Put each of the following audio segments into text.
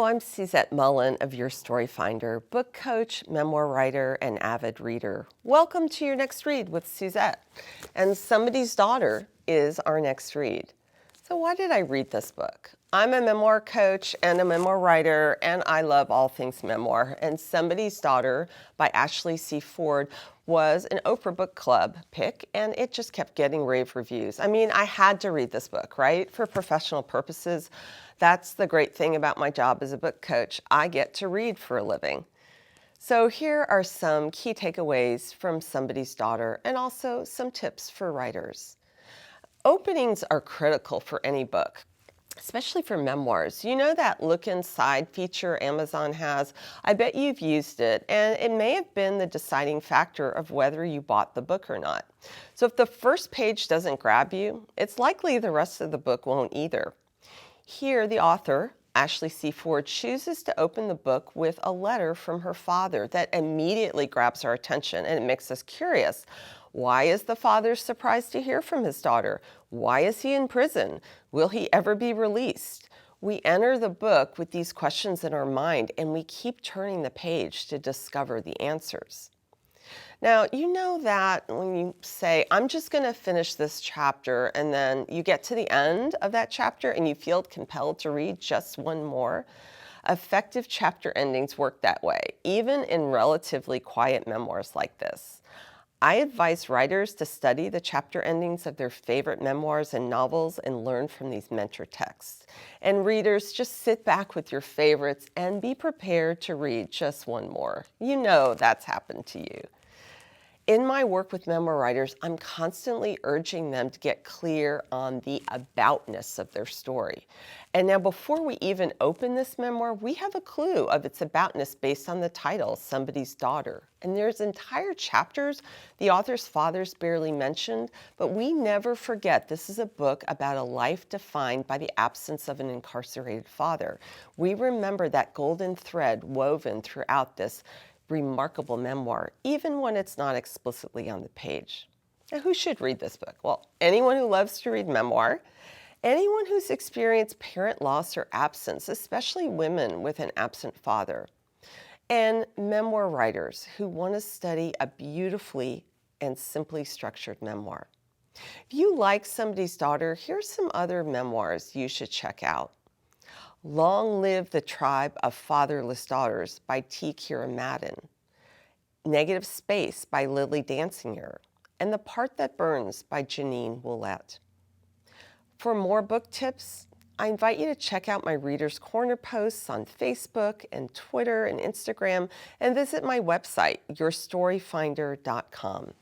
I'm Suzette Mullen of Your Story Finder, book coach, memoir writer, and avid reader. Welcome to your next read with Suzette. And Somebody's Daughter is our next read. So why did I read this book? I'm a memoir coach and a memoir writer, and I love all things memoir. And Somebody's Daughter by Ashley C. Ford was an Oprah Book Club pick, and it just kept getting rave reviews. I mean, I had to read this book, right? For professional purposes. That's the great thing about my job as a book coach. I get to read for a living. So here are some key takeaways from Somebody's Daughter and also some tips for writers. Openings are critical for any book, especially for memoirs. You know that look inside feature Amazon has? I bet you've used it, and it may have been the deciding factor of whether you bought the book or not. So if the first page doesn't grab you, it's likely the rest of the book won't either. Here, the author, Ashley C. Ford, chooses to open the book with a letter from her father that immediately grabs our attention, and it makes us curious. Why is the father surprised to hear from his daughter? Why is he in prison? Will he ever be released? We enter the book with these questions in our mind, and we keep turning the page to discover the answers. Now, you know that when you say, I'm just going to finish this chapter, and then you get to the end of that chapter and you feel compelled to read just one more. Effective chapter endings work that way, even in relatively quiet memoirs like this. I advise writers to study the chapter endings of their favorite memoirs and novels and learn from these mentor texts. And readers, just sit back with your favorites and be prepared to read just one more. You know that's happened to you. In my work with memoir writers, I'm constantly urging them to get clear on the aboutness of their story. And now before we even open this memoir, we have a clue of its aboutness based on the title, Somebody's Daughter. And there's entire chapters the author's father's barely mentioned, but we never forget this is a book about a life defined by the absence of an incarcerated father. We remember that golden thread woven throughout this remarkable memoir, even when it's not explicitly on the page. Now, who should read this book? Well, anyone who loves to read memoir, anyone who's experienced parent loss or absence, especially women with an absent father, and memoir writers who want to study a beautifully and simply structured memoir. If you like Somebody's Daughter, here's some other memoirs you should check out. Long Live the Tribe of Fatherless Daughters by T. Kira Madden, Negative Space by Lily Dansinger, and The Part That Burns by Janine Willette. For more book tips, I invite you to check out my Reader's Corner posts on Facebook and Twitter and Instagram, and visit my website, yourstoryfinder.com.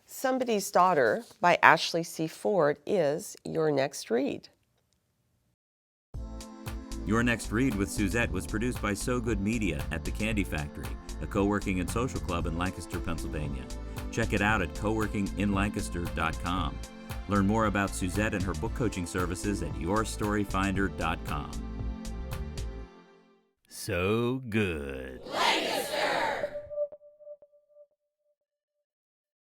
Somebody's Daughter by Ashley C. Ford is your next read. Your Next Read with Suzette was produced by So Good Media at The Candy Factory, a co-working and social club in Lancaster, Pennsylvania. Check it out at coworkinginlancaster.com. Learn more about Suzette and her book coaching services at yourstoryfinder.com. So good.